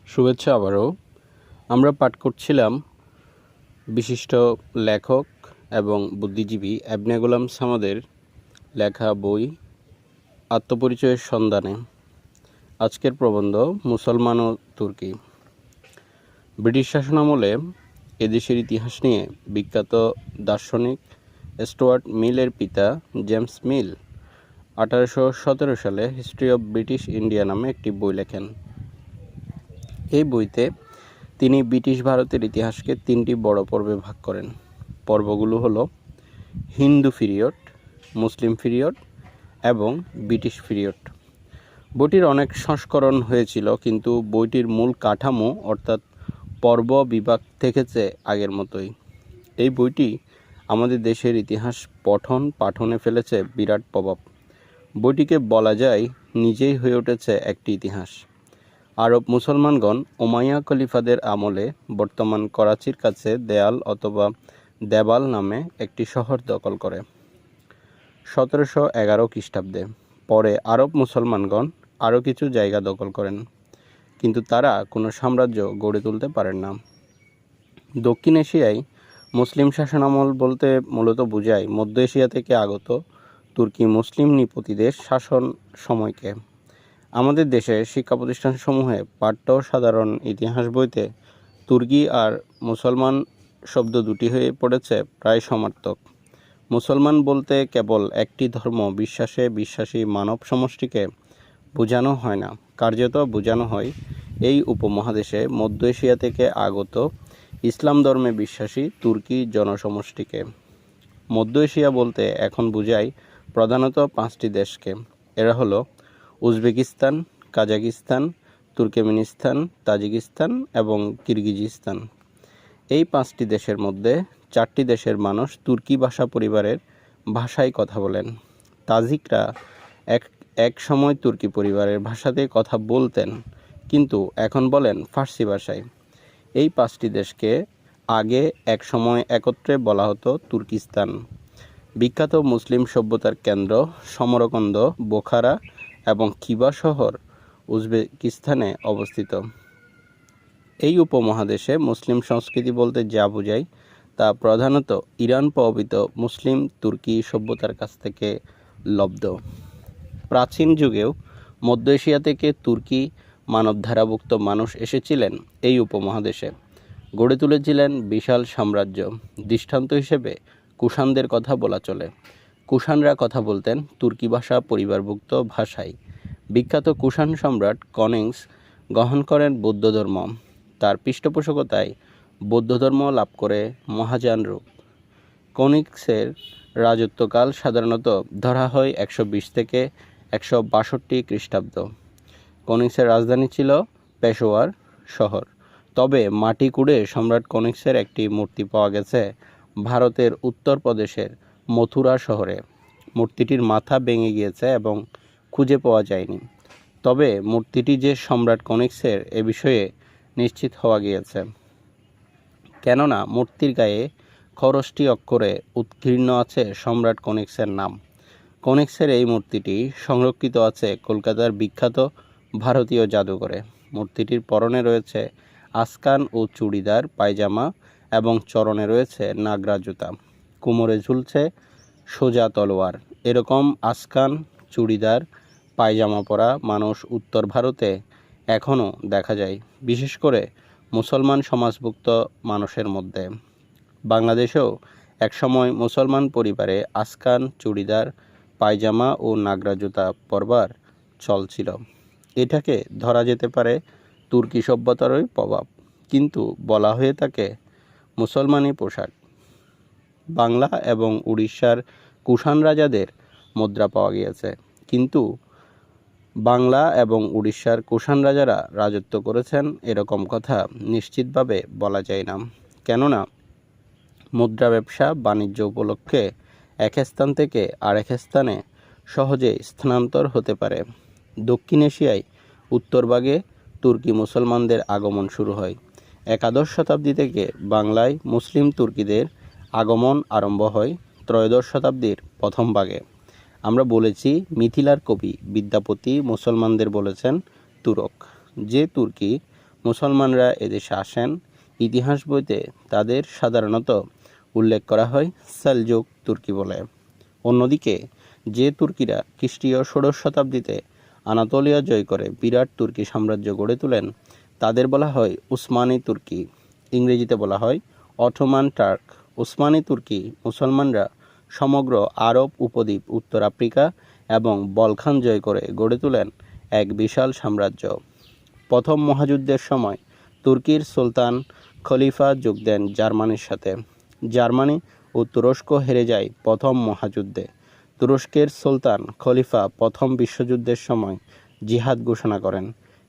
শুভেচ্ছা আবারও। আমরা পাঠ করছিলাম বিশিষ্ট লেখক এবং বুদ্ধিজীবী ইবনে গোলাম সামাদের লেখা বই আত্মপরিচয়ের সন্ধানে। আজকের প্রবন্ধ মুসলমান ও তুর্কি। ব্রিটিশ শাসনামলে এদেশের ইতিহাস নিয়ে বিখ্যাত দার্শনিক স্টুয়ার্ট মিলের পিতা জেমস মিল 1817 সালে হিস্ট্রি অব ব্রিটিশ ইন্ডিয়া নামে একটি বই লেখেন। এই বইতে তিনি ব্রিটিশ ভারতের ইতিহাসকে 3টি বড় পর্বে ভাগ করেন। পর্বগুলো হলো হিন্দু পিরিয়ড, মুসলিম পিরিয়ড এবং ব্রিটিশ পিরিয়ড। বইটির অনেক সংস্করণ হয়েছিল, কিন্তু বইটির মূল কাঠামো অর্থাৎ পর্ব বিভাগ থেকেছে আগের মতোই। এই বইটি আমাদের দেশের ইতিহাস পাঠনে ফেলেছে বিরাট প্রভাব। বইটিকে বলা যায় নিজেই হয়ে উঠেছে একটি ইতিহাস। আরব মুসলমানগণ উমাইয়া খলিফাদের আমলে বর্তমান করাচির কাছে দেয়াল অথবা দেবাল নামে একটি শহর দখল করে 1711 খ্রিস্টাব্দে। পরে আরব মুসলমানগণ আরও কিছু জায়গা দখল করেন, কিন্তু তারা কোনো সাম্রাজ্য গড়ে তুলতে পারেন না। দক্ষিণ এশিয়ায় মুসলিম শাসনামল বলতে মূলত বোঝায় মধ্য এশিয়া থেকে আগত তুর্কি মুসলিম নৃপতিদের শাসন সময়কে। আমাদের দেশের শিক্ষা প্রতিষ্ঠানসমূহে পাঠ্য সাধারণ ইতিহাস বইতে তুর্কি আর মুসলমান শব্দ দুটি হয়ে পড়েছে প্রায় সমার্থক। মুসলমান বলতে কেবল একটি ধর্ম বিশ্বাসী মানব সমষ্টিকে বোঝানো হয় না, কার্যত বোঝানো হয় এই উপমহাদেশে মধ্য এশিয়া থেকে আগত ইসলাম ধর্মে বিশ্বাসী তুর্কি জনসমষ্টিকে। মধ্য এশিয়া বলতে এখন বোঝায় প্রধানত 5টি দেশকে। এরা হলো উজবেকিস্তান, কাজাকিস্তান, তুর্কমেনিস্তান, তাজিকিস্তান এবং কিরগিজস্তান। এই 5টি দেশের মধ্যে 4টি দেশের মানুষ তুর্কি ভাষা পরিবারের ভাষায় কথা বলেন। তাজিকরা এক সময় তুর্কি পরিবারের ভাষাতে কথা বলতেন, কিন্তু এখন বলেন ফার্সি ভাষায়। এই 5টি দেশকে আগে এক সময় একত্রে বলা হতো তুর্কিস্তান। বিখ্যাত মুসলিম সভ্যতার কেন্দ্র সমরকন্দ, বোখারা এবং খিবা শহর উজবেকিস্তানে অবস্থিত। এই উপমহাদেশে মুসলিম সংস্কৃতি বলতে যা বোঝায় তা প্রধানত ইরান প্রভাবিত মুসলিম তুর্কি সভ্যতার কাছ থেকে লব্ধ। প্রাচীন যুগেও মধ্য এশিয়া থেকে তুর্কি মানবধারাভুক্ত মানুষ এসেছিলেন এই উপমহাদেশে, গড়ে তুলেছিলেন বিশাল সাম্রাজ্য। দৃষ্টান্ত হিসেবে কুষাণদের কথা বলা চলে। কুষাণরা কথা বলতেন তুর্কি ভাষা পরিবারভুক্ত ভাষায়। বিখ্যাত কুষাণ সম্রাট কনিংস গ্রহণ করেন বৌদ্ধ ধর্ম। তার পৃষ্ঠপোষকতায় বৌদ্ধ ধর্ম লাভ করে মহাযান রূপ। কনিংসের রাজত্বকাল সাধারণত ধরা হয় 120 থেকে 162 খ্রিস্টাব্দ। কনিংসের রাজধানী ছিল পেশোয়ার শহর। তবে মাটি কুড়ে সম্রাট কনিংসের একটি মূর্তি পাওয়া গেছে ভারতের উত্তরপ্রদেশের মথুরা শহরে। মূর্তিটির মাথা ভেঙে গিয়েছে এবং খুঁজে পাওয়া যায়নি। তবে মূর্তিটি যে সম্রাট কনিংসের এ বিষয়ে নিশ্চিত হওয়া গিয়েছে, কেননা মূর্তির গায়ে খরষ্টি অক্ষরে উৎকীর্ণ আছে সম্রাট কনিংসের নাম। কনিংসের এই মূর্তিটি সংরক্ষিত আছে কলকাতার বিখ্যাত ভারতীয় জাদুঘরে। মূর্তিটির পরনে রয়েছে আসকান ও চুড়িদার পায়জামা এবং চরণে রয়েছে নাগরা জুতা। কোমরে ঝুলছে সোজা তলোয়ার। এরকম আসকান, চুড়িদার, পায়জামা পরা মানুষ উত্তর ভারতে এখনও দেখা যায়, বিশেষ করে মুসলমান সমাজভুক্ত মানুষের মধ্যে। বাংলাদেশেও একসময় মুসলমান পরিবারে আসকান, চুড়িদার, পায়জামা ও নাগরা জুতা পরবার চল ছিল। এটাকে ধরা যেতে পারে তুর্কি সভ্যতারই প্রভাব, কিন্তু বলা হয়ে থাকে মুসলমানি পোশাক। বাংলা এবং উড়িষ্যার কুষাণ রাজাদের মুদ্রা পাওয়া গিয়েছে, কিন্তু বাংলা এবং উড়িষ্যার কুষাণ রাজারা রাজত্ব করেছেন এরকম কথা নিশ্চিতভাবে বলা যায় না, কেননা মুদ্রা ব্যবসা বাণিজ্য উপলক্ষে এক স্থান থেকে আরেক স্থানে সহজে স্থানান্তর হতে পারে। দক্ষিণ এশিয়ায় উত্তরভাগে তুর্কি মুসলমানদের আগমন শুরু হয়। 11 শতাব্দী থেকে বাংলায় মুসলিম তুর্কিদের আগমন আরম্ভ হয় 13 শতাব্দীর প্রথম ভাগে। আমরা বলেছি মিথিলার কবি বিদ্যাপতি মুসলমানদের বলেছেন তুরক। যে তুর্কি মুসলমানরা এদেশে আসেন। ইতিহাস বইতে তাদের সাধারণত উল্লেখ করা হয় সেলজুক তুর্কি বলে। অন্যদিকে যে তুর্কিরা খ্রিস্টীয় ষোড়শ শতাব্দীতে আনাতোলিয়া জয় করে বিরাট তুর্কি সাম্রাজ্য গড়ে তোলেন তাদের বলা হয় উসমানী তুর্কি। ইংরেজিতে বলা হয় অটোমান টার্ক। উসমানী তুর্কি মুসলমানরা সমগ্র আরব উপদ্বীপ, উত্তর আফ্রিকা এবং বলখান জয় করে গড়ে তোলেন এক বিশাল সাম্রাজ্য। প্রথম মহাযুদ্ধের সময় তুর্কির সুলতান খলিফা যোগ দেন জার্মানির সাথে। জার্মানি ও তুরস্ক হেরে যায় প্রথম মহাযুদ্ধে। তুরস্কের সুলতান খলিফা প্রথম বিশ্বযুদ্ধের সময় জিহাদ ঘোষণা করেন,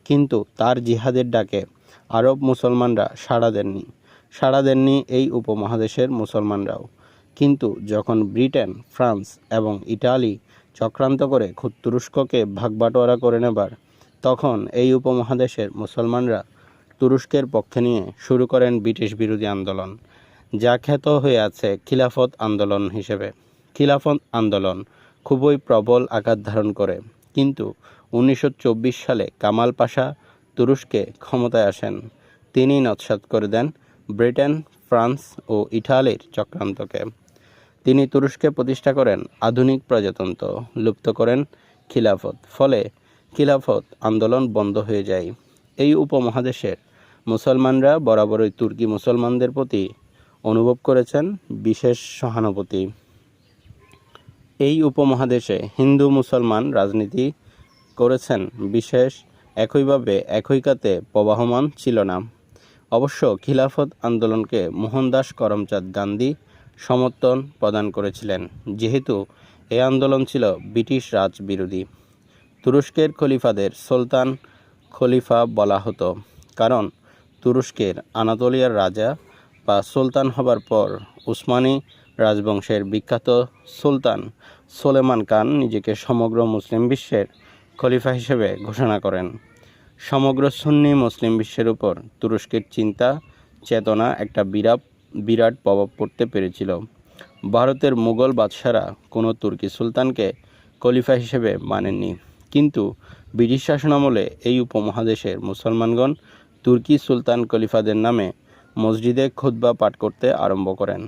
কিন্তু তার জিহাদের ডাকে আরব মুসলমানরা সাড়া দেননি এই উপমহাদেশের মুসলমানরাও। কিন্তু যখন ব্রিটেন, ফ্রান্স এবং ইটালি চক্রান্ত করে খোদ তুরস্ককে ভাগবাটোয়ারা করে নেবার, তখন এই উপমহাদেশের মুসলমানরা তুরস্কের পক্ষে নিয়ে শুরু করেন ব্রিটিশ বিরোধী আন্দোলন, যা খ্যাত হয়ে আছে খিলাফত আন্দোলন হিসেবে। খিলাফত আন্দোলন খুবই প্রবল আকার ধারণ করে, কিন্তু 1924 সালে কামাল পাশা তুরস্কে ক্ষমতায় আসেন। তিনি নস্যাৎ করে দেন ব্রিটেন, ফ্রান্স ও ইটালির চক্রান্তকে। তিনি তুরস্কে প্রতিষ্ঠা করেন আধুনিক প্রজাতন্ত্র, লুপ্ত করেন খিলাফত। ফলে খিলাফত আন্দোলন বন্ধ হয়ে যায়। এই উপমহাদেশের মুসলমানরা বরাবরই তুর্কি মুসলমানদের প্রতি অনুভব করেছেন বিশেষ সহানুভূতি। এই উপমহাদেশে হিন্দু মুসলমান রাজনীতি করেছেন বিশেষ একইভাবে একই কাতে প্রবাহমান ছিল না। অবশ্য খিলাফত আন্দোলনকে মোহনদাস করমচাঁদ গান্ধী সমর্থন প্রদান করেছিলেন, যেহেতু এই আন্দোলন ছিল ব্রিটিশ রাজ বিরোধী। তুরস্কের খলিফাদের সুলতান খলিফা বলা হতো, কারণ তুরস্কের আনাতোলিয়ার রাজা বা সুলতান হবার পর উসমানী রাজবংশের বিখ্যাত সুলতান সুলেমান খান নিজেকে সমগ্র মুসলিম বিশ্বের খলিফা হিসেবে ঘোষণা করেন। সমগ্র সুন্নি মুসলিম বিশ্বের উপর তুরস্কের চিন্তা চেতনা একটা বিরাট প্রভাব পড়তে পেরেছিল। ভারতের মুঘল বাদশারা কোনো তুর্কি সুলতানকে খলিফা হিসেবে মানেননি, কিন্তু ব্রিটিশ শাসনামলে এই উপমহাদেশের মুসলমানগণ তুর্কি সুলতান খলিফাদের নামে মসজিদে খুতবা পাঠ করতে আরম্ভ করেন।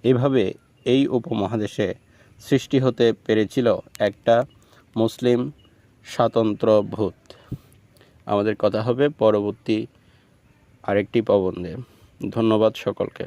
এভাবে এই উপমহাদেশে সৃষ্টি হতে পেরেছিল একটা মুসলিম স্বাতন্ত্র ভূত। আমাদের কথা হবে পরবর্তী আরেকটি প্রবন্ধে। ধন্যবাদ সকলকে।